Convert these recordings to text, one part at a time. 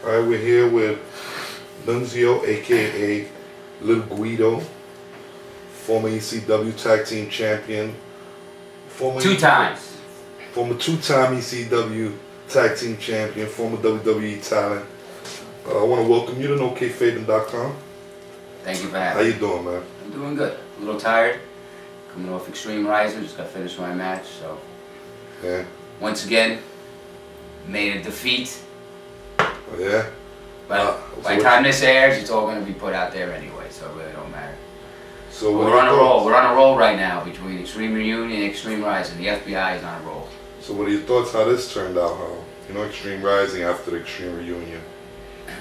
Alright, we're here with Nunzio, aka LIL Guido, former ECW Tag Team Champion. Former two-time ECW Tag Team Champion, former WWE talent. I want to welcome you to KAYFABEN.com. Thank you for having me. How you doing, man? I'm doing good. A little tired. Coming off Extreme Rising, just got finished my match, so. Yeah. Once again, made a defeat. Oh, yeah? But by the time this airs, it's all going to be put out there anyway, so it really don't matter. So we're on a roll. We're on a roll right now between Extreme Reunion and Extreme Rising. The FBI is on a roll. So what are your thoughts how this turned out? How, Extreme Rising after the Extreme Reunion?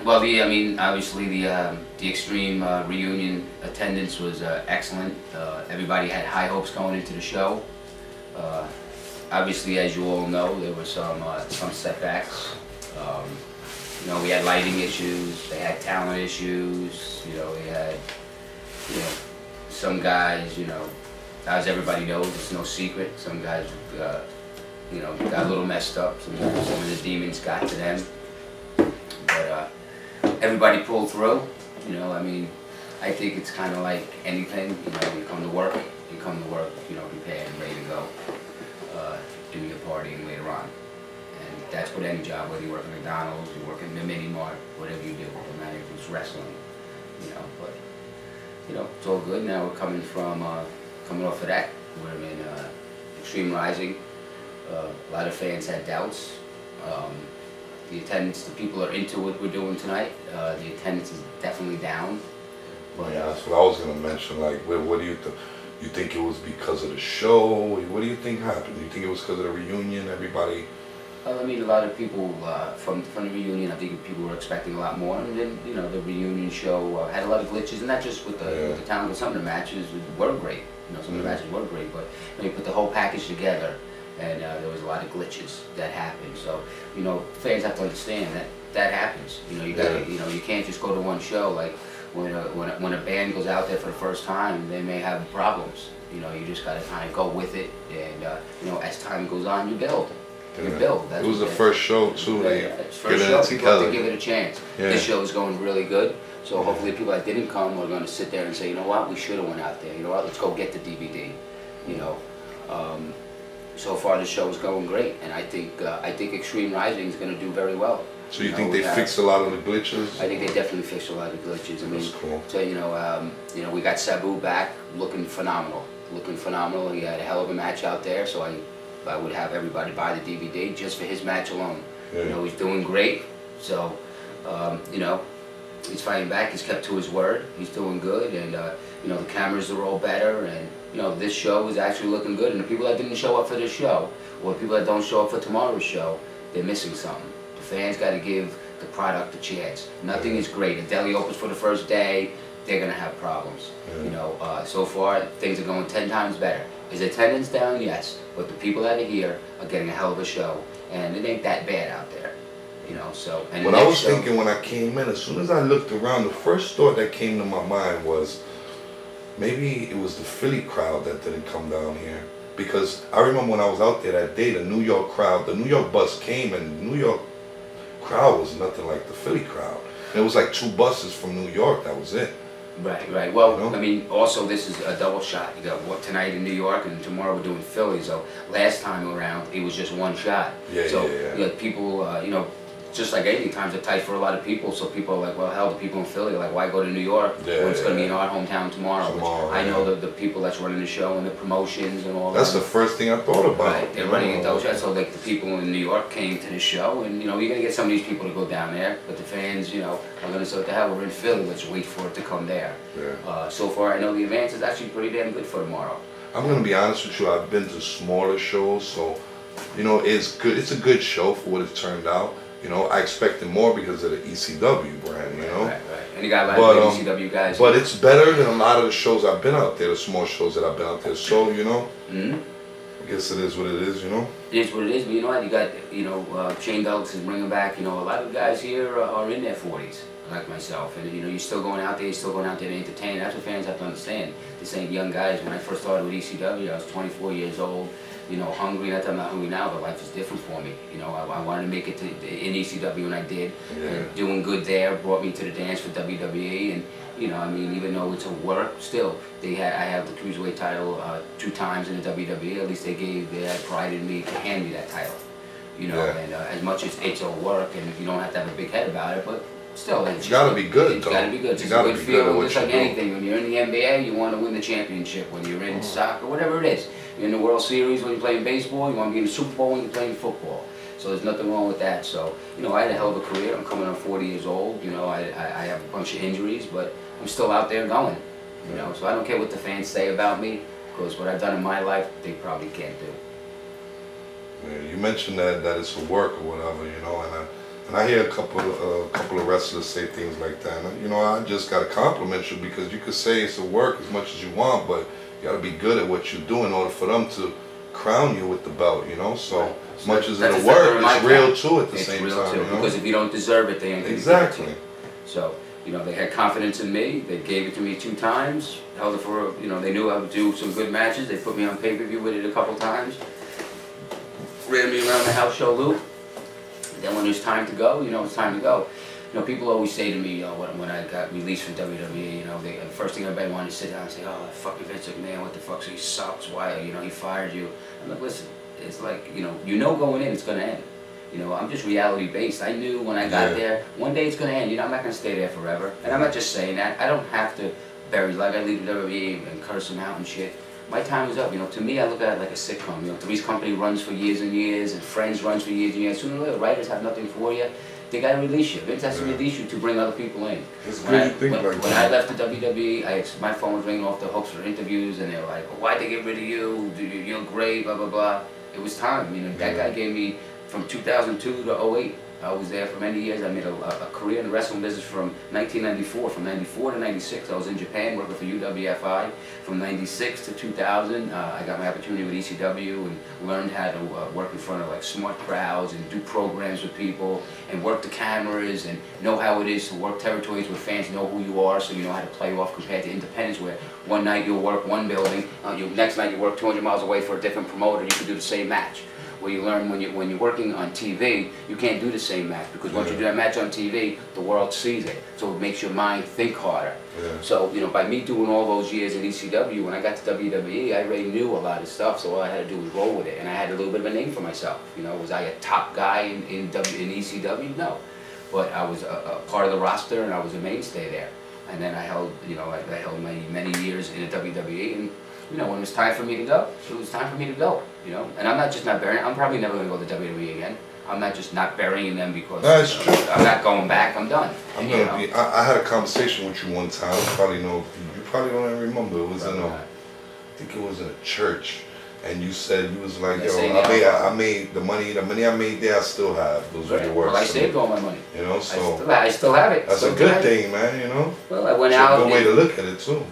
Well, obviously the Extreme Reunion attendance was excellent. Everybody had high hopes going into the show. Obviously, as you all know, there were some setbacks. We had lighting issues. They had talent issues. They had, some guys. As everybody knows, it's no secret. Some guys, got a little messed up. Some of the demons got to them. But everybody pulled through. I think it's kind of like anything. You come to work, prepared and ready to go. Do your partying later on. And that's what any job, whether you work at McDonald's, you work in the mini mart, whatever you do, no matter if it's wrestling, but it's all good. Now we're coming off of that. We're in Extreme Rising. A lot of fans had doubts. The attendance, the people are into what we're doing tonight. The attendance is definitely down. But yeah, that's what I was gonna mention. Like, what do you think? You think it was because of the show? What do you think happened? Do you think it was because of the reunion? Everybody. Well, a lot of people from the reunion, I think people were expecting a lot more. And then, the reunion show had a lot of glitches, and not just with the talent, but some of the matches were great. Some of the matches were great, but you put the whole package together, and there was a lot of glitches that happened. So, fans have to understand that happens. You can't just go to one show. Like when a band goes out there for the first time, they may have problems. You just got to kind of go with it, and as time goes on, you build. You build. It was the first show too. First show, people have to give it a chance. Yeah. This show is going really good, so hopefully people that didn't come are going to sit there and say, you know what, we should have went out there. You know what, let's go get the DVD. So far the show is going great, and I think Extreme Rising is going to do very well. So you think they fixed a lot of the glitches? I think they definitely fixed a lot of the glitches. That's cool. So we got Sabu back, looking phenomenal. He had a hell of a match out there, so I would have everybody buy the DVD just for his match alone. Yeah. He's doing great. So, he's fighting back. He's kept to his word. He's doing good, and the cameras are all better, and this show is actually looking good. And the people that didn't show up for this show, or the people that don't show up for tomorrow's show, they're missing something. The fans got to give the product a chance. Nothing is great. If Deli opens for the first day, they're gonna have problems. Yeah. So far things are going 10 times better. Is attendance down? Yes, but the people that are here are getting a hell of a show, and it ain't that bad out there. So. And what I was thinking when I came in, as soon as I looked around, the first thought that came to my mind was maybe it was the Philly crowd that didn't come down here. Because I remember when I was out there that day, the New York crowd, the New York bus came, and the New York crowd was nothing like the Philly crowd. And it was like 2 buses from New York, that was it. Right. Well, also this is a double shot. You got tonight in New York, and tomorrow we're doing Philly. So last time around, it was just one shot. So you got people, just like anything, times are tight for a lot of people. So people are like, well, hell, the people in Philly are like, why go to New York when it's going to be in our hometown tomorrow? Which I know the people that's running the show and the promotions and all that. That's the first thing I thought about. Right, they're running a double shot. So like the people in New York came to the show, and you're going to get some of these people to go down there, but the fans, are going to say, what the hell, we're in Philly, let's wait for it to come there. Yeah. So far, I know the advance is actually pretty damn good for tomorrow. I'm going to be honest with you, I've been to smaller shows, so, it's good. It's a good show for what it turned out. I expected more because of the ECW brand, Right. And you got a lot of ECW guys. But it's better than a lot of the shows I've been out there, the small shows that I've been out there. So, I guess it is what it is, It is what it is, but you know what? You got, Shane Douglas is bringing back, a lot of guys here are in their 40s, like myself. And, you're still going out there, to entertain. That's what fans have to understand. This ain't young guys. When I first started with ECW, I was 24 years old. you know, hungry. Not that I'm not hungry now, but life is different for me. You know, I wanted to make it to in ECW, and I did. Yeah. And doing good there brought me to the dance for WWE, and you know, I mean, even though it's a work, still I have the cruiserweight title 2 times in the WWE. At least they had pride in me to hand me that title. You know, Yeah. and as much as it's a work, and you don't have to have a big head about it, but still, it's gotta be good. It's gotta be good. It's a good feeling. It's like anything. When you're in the NBA, you want to win the championship. When you're in soccer, whatever it is, you're in the World Series. When you're playing baseball, you want to be in the Super Bowl. When you're playing football, so there's nothing wrong with that. So you know, I had a hell of a career. I'm coming on 40 years old. You know, I have a bunch of injuries, but I'm still out there going. You know, so I don't care what the fans say about me, because what I've done in my life, they probably can't do. Yeah, you mentioned that it's a work or whatever, you know, and I hear a couple of wrestlers say things like that. And, you know, I just gotta compliment you, because you could say it's a work as much as you want, but you gotta be good at what you do in order for them to crown you with the belt, you know. So right. as much as it'll work, it's real too at the same time. You know? Because if you don't deserve it, they ain't gonna exactly. give it to you. So you know, they had confidence in me. They gave it to me 2 times. Held it for, you know, they knew I would do some good matches. They put me on pay-per-view with it a couple times. Ran me around the house show loop. Then when it was time to go, you know, it's time to go. You know, people always say to me, you know, when I got released from WWE, you know, the first thing everybody wanted to sit down and say, oh, that fucking Vince McMahon, what the fuck, so he sucks, why, you know, he fired you. I'm like, listen, it's like, you know going in, it's going to end. You know, I'm just reality based. I knew when I got there, one day it's going to end. You know, I'm not going to stay there forever. And I'm not just saying that. I don't have to bury, like I leave the WWE and curse them out and shit. My time is up. You know, to me, I look at it like a sitcom. You know, Three's Company runs for years and years, and Friends runs for years and years. Sooner or later, writers have nothing for you. They got to release you. Vince has to release you to bring other people in. When I left the WWE, my phone was ringing off the hooks for interviews, and they were like, why'd they get rid of you? You're great, blah, blah, blah. It was time. You know, that guy gave me, from 2002 to 08, I was there for many years. I made a career in the wrestling business from 1994. From 94 to 96, I was in Japan working for UWFI. From 96 to 2000, I got my opportunity with ECW and learned how to work in front of like smart crowds and do programs with people and work the cameras and know how it is to work territories where fans know who you are, so you know how to play off, compared to independents where one night you'll work one building, next night you work 200 miles away for a different promoter, you can do the same match. Where you learn when you're working on TV, you can't do the same match, because once you do that match on TV, the world sees it. So it makes your mind think harder. So, you know, by me doing all those years in ECW, when I got to WWE, I already knew a lot of stuff, so all I had to do was roll with it. And I had a little bit of a name for myself. You know, was I a top guy in ECW? No. But I was a part of the roster, and I was a mainstay there. And then I held, you know, I held many years in the WWE, and you know, when it was time for me to go, it was time for me to go, you know. And I'm not just not burying, I'm probably never going to go to WWE again. I'm not just not burying them because that's true. I'm not going back, I'm done. I had a conversation with you one time, you probably don't even remember, it was in I think it was in a church, and you said, you was like, yo, I made the money I made there, I still have. Those were your words. Well, I saved all my money. You know, so I still have it. That's a good thing, man, you know. Well, I went out. It's a good way to look at it, too.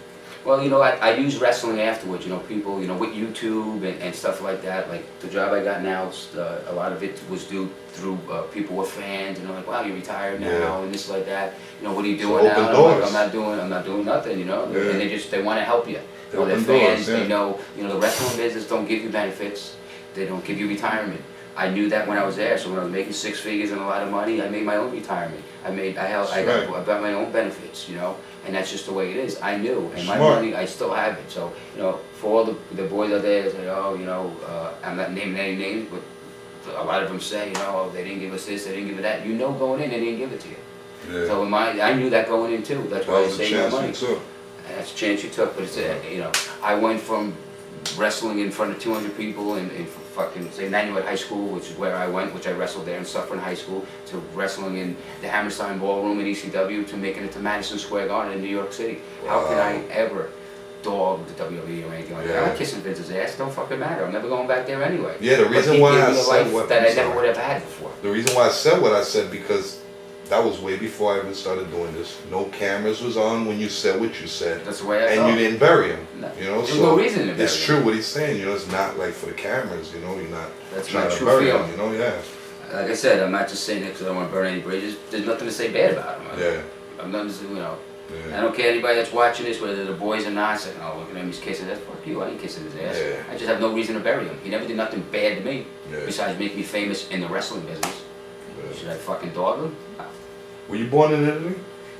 Well, you know, I use wrestling afterwards, you know, people, you know, with YouTube and stuff like that. Like, the job I got now, a lot of it was due through people were fans, and they're like, wow, you're retired now, and this like that. You know, what are you doing now? And I'm like, I'm not doing nothing, you know. And they want to help you. You know, they're fans, they know, you know, the wrestling business don't give you benefits. They don't give you retirement. I knew that when I was there, so when I was making 6 figures and a lot of money, I made my own retirement. I got my own benefits, you know, and that's just the way it is. I knew, and my money, I still have it. So, you know, for all the boys out there that say, oh, you know, I'm not naming any names, but a lot of them say, you know, oh, they didn't give us this, they didn't give it that. You know, going in, they didn't give it to you. Yeah. So I knew that going in too. That's why I saved my money. And that's a chance you took, but it's you know, I went from wrestling in front of 200 people in fucking, say, Nanuet High School, which is where I went, which I wrestled there in Suffern High School, to wrestling in the Hammerstein Ballroom at ECW, to making it to Madison Square Garden in New York City. Wow. How can I ever dog the WWE or anything like that? I'm not kissing Vince's ass, it don't fucking matter. I'm never going back there anyway. Yeah, the reason why I said what that I never would have had before. The reason why I said what I said, because that was way before I even started doing this. No cameras was on when you said what you said. That's the way I thought. And you didn't bury him. No. You know, there's no reason to bury him. It's true what he's saying. You know, it's not like for the cameras. You know, you're not. That's trying my to true bury feeling. him. You know, yeah. Like I said, I'm not just saying it because I don't want to burn any bridges. There's nothing to say bad about him. Yeah. I'm not just, you know, I don't care anybody that's watching this, whether the boys or not, saying, oh, look at him, he's kissing his ass. Fuck you, I ain't kissing his ass. Yeah. I just have no reason to bury him. He never did nothing bad to me, Yeah. besides make me famous in the wrestling business. Yeah. Should I fucking dog him? No. Were you born in Italy?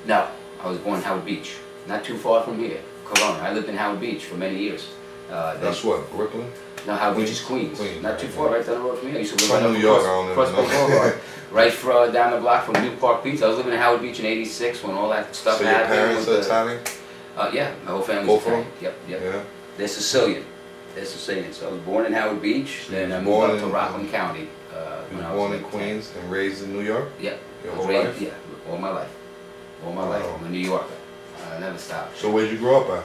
No, I was born in Howard Beach, not too far from here, Corona. I lived in Howard Beach for many years. That's what, Brooklyn? No, Howard Beach is Queens. Not too far, right down the road from here. I used to live from right New York, I don't Boulevard, right down the block from New Park Beach. I was living in Howard Beach in '86 when all that stuff happened. So your parents are Italian? Yeah, my whole family's Both Italian. of them? Yep, yep. Yeah. They're Sicilian. They're Sicilian. So I was born in Howard Beach, then I moved up to Rockland County. You were born in Queens and raised in New York? Yep. Your whole life? Yeah, all my life. All my life. I'm a New Yorker. I never stopped. So where'd you grow up at?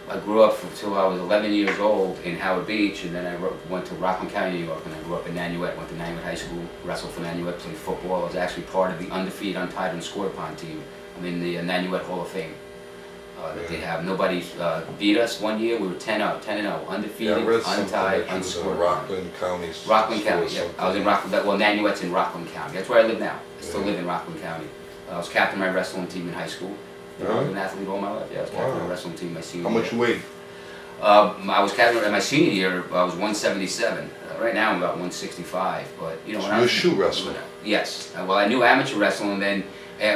I grew up until I was 11 years old in Howard Beach, and then I went to Rockland County, New York, and I grew up in Nanuet. Went to Nanuet High School, wrestled for Nanuet, played football. I was actually part of the undefeated, untied, and score pond team. I'm in the Nanuet Hall of Fame that they have. Nobody beat us one year. We were 10-0, undefeated, untied, unscored. Rockland County. Rockland County, yeah. I was in Rockland, well, Nanuet's in Rockland County. That's where I live now. I still live in Rockland County. I was captain of my wrestling team in high school. I was an athlete all my life. Yeah, I was captain of my wrestling team my senior year. How much you weigh? I was captain in my senior year. I was 177. Right now I'm about 165. But you know, when you're a shoot wrestler. Yes. Well, I knew amateur wrestling, and then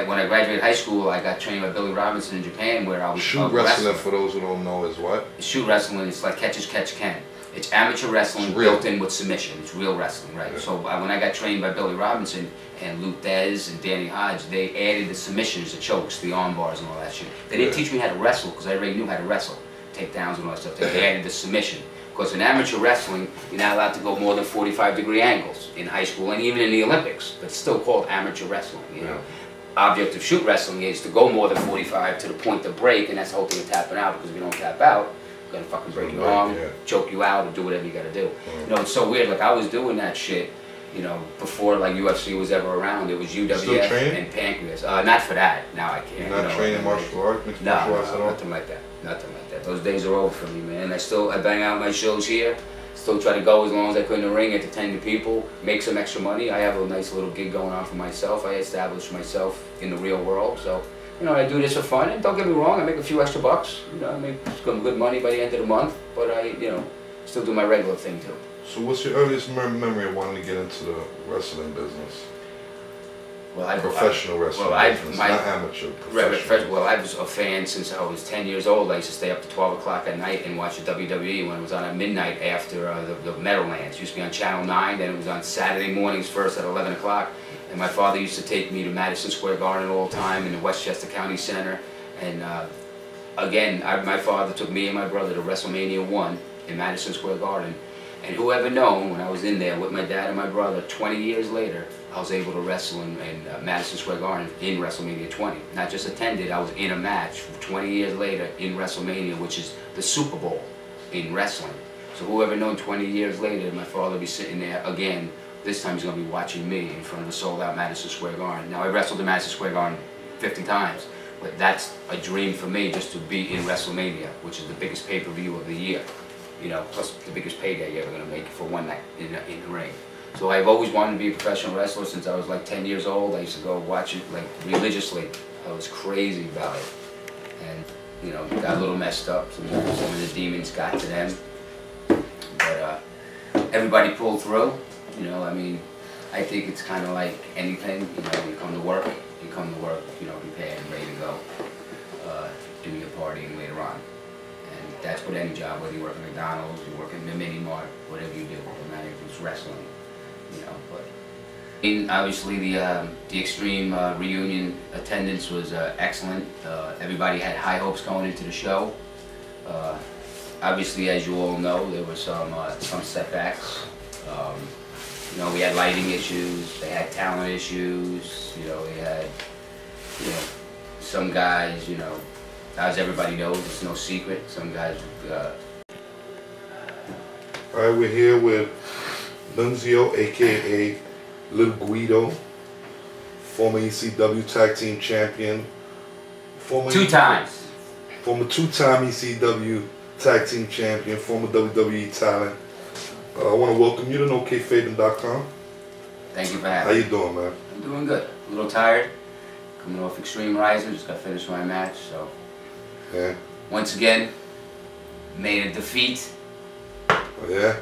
when I graduated high school, I got trained by Billy Robinson in Japan, where I was shoot wrestling. For those who don't know, is what? Shoot wrestling. It's like catch as catch can. It's amateur wrestling built in with submission. It's real wrestling, right? Yeah. So when I got trained by Billy Robinson and Luke Dez and Danny Hodge, they added the submissions, the chokes, the arm bars, and all that shit. They didn't teach me how to wrestle because I already knew how to wrestle, takedowns and all that stuff. They added the submission. Because in amateur wrestling, you're not allowed to go more than 45-degree angles in high school and even in the Olympics. But it's still called amateur wrestling. You know, object of shoot wrestling is to go more than 45 to the point to break, and that's the whole thing of tapping out. Because if you don't tap out, gonna fucking break your arm, choke you out, or do whatever you gotta do. You know, it's so weird. Like I was doing that shit, you know, before like UFC was ever around. It was UWF and Pancreas. Not for that. Now I can't. You're not training martial arts, mixed martial arts at all? Nothing like that. Nothing like that. Those days are over for me, man. I bang out my shows here. Still try to go as long as I could in the ring, entertain the people, make some extra money. I have a nice little gig going on for myself. I established myself in the real world, so. You know, I do this for fun, and don't get me wrong, I make a few extra bucks. You know, I make some good money by the end of the month, but I, you know, still do my regular thing too. So what's your earliest memory of wanting to get into the wrestling business? Well, professional wrestling business, not amateur, professional. Well, I was a fan since I was 10 years old. I used to stay up to 12 o'clock at night and watch the WWE when it was on at midnight after the Meadowlands. It used to be on Channel 9, then it was on Saturday mornings first at 11 o'clock. And my father used to take me to Madison Square Garden all the time in the Westchester County Center. And again, my father took me and my brother to WrestleMania 1 in Madison Square Garden. And whoever known, when I was in there with my dad and my brother, 20 years later, I was able to wrestle in Madison Square Garden in WrestleMania 20. Not just attended, I was in a match 20 years later in WrestleMania, which is the Super Bowl in wrestling. So whoever known 20 years later, my father would be sitting there again. This time he's going to be watching me in front of a sold-out Madison Square Garden. Now, I wrestled in Madison Square Garden 50 times, but that's a dream for me, just to be in WrestleMania, which is the biggest pay-per-view of the year. You know, plus the biggest payday you're ever going to make for one night in the ring. So I've always wanted to be a professional wrestler since I was like 10 years old. I used to go watch it like religiously. I was crazy about it. And, you know, got a little messed up. Some of the demons got to them. But everybody pulled through. You know, I mean, I think it's kind of like anything. You know, you come to work, you know, prepared and ready to go. Do your partying later on. And that's with any job, whether you work at McDonald's, you work in the mini mart, whatever you do, no matter if it's wrestling, you know. But obviously the Extreme reunion attendance was excellent. Everybody had high hopes going into the show. Obviously, as you all know, there were some setbacks. You know, we had lighting issues, they had talent issues, you know, we had, you know, some guys, you know, as everybody knows, it's no secret, some guys... Alright, we're here with Nunzio, aka LIL Guido, former ECW Tag Team Champion. Former two-time ECW Tag Team Champion, former WWE talent. I want to welcome you to KAYFABEN.com. Thank you for having me. How you doing, man? I'm doing good. A little tired. coming off Extreme Rising, just got finished my match, so. Yeah. Once again, made a defeat. Oh, yeah?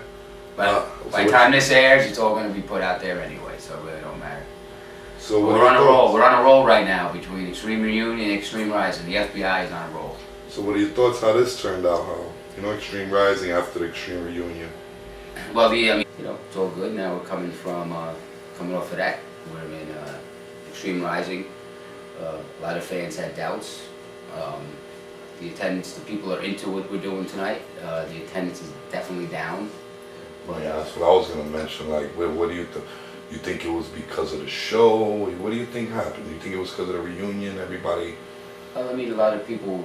But by the time this airs, it's all going to be put out there anyway, so it really don't matter. So we're on a roll. We're on a roll right now between Extreme Reunion and Extreme Rising. The FBI is on a roll. So what are your thoughts how this turned out? How, you know, Extreme Rising after the Extreme Reunion? Well, I mean, you know, it's all good. Now we're coming off of that. We're in Extreme Rising. A lot of fans had doubts. The attendance, the people are into what we're doing tonight. The attendance is definitely down. But yeah, that's what I was gonna mention. Like, what do you think? You think it was because of the show? What do you think happened? Do you think it was because of the reunion? Everybody? I mean, a lot of people.